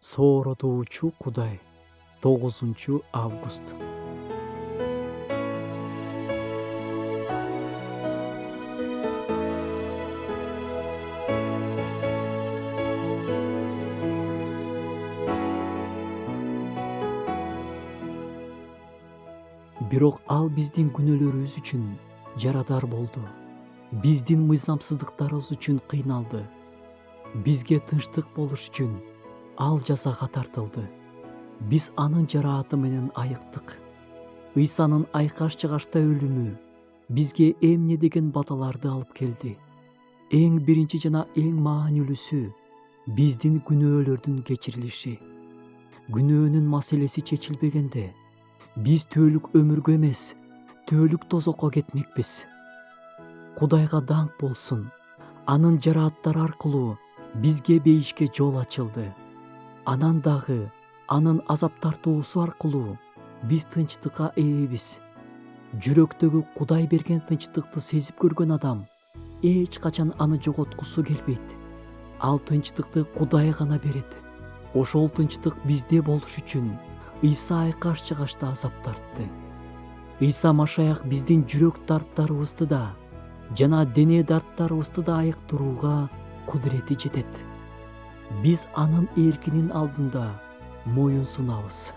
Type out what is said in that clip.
Сооротуучу Кудай. 9 август. Бирок ал биздин күнөөлөрүбүз үчүн жарадар болду. Биздин мыйзамсыздыктарыбыз үчүн кыйналды. Бизге тынчтык болуш үчүн ал жазага тартылды. Биз анын жарааты менен айыктык. Ыйсанын айкаш чыгашта өлүмү бизге эмне деген баталарды алып келди. Эң биринчи жана эң маанилүүсү биздин күнөөлөрдүн кечирилиши. Күнөөнүн маселеси чечилбегенде биз түбөлүк өмүргө эмес, түбөлүк тозокко кетмекпиз. Кудайга даңк болсун. Анын жарааттары аркылуу бизге бейишке жол ачылды. Анан дагы анын азап тартуусу аркылуу биз тынчтыкка ээбиз. Жүрөктөгү Кудай берген тынчтыкты сезип көргөн адам эч качан аны жоготкусу келбейт. Ал тынчтыкты Кудай гана берет. Ошол тынчтык бизде болуш үчүн Ыйса айкаш чыгашта азап тартты. Ыйса Машаяк биздин жүрөк дарттарыбызды да жана дене дарттарыбызды да айыктырууга кудурети жетет. Биз анын эркинин алдында моюн сунабыз.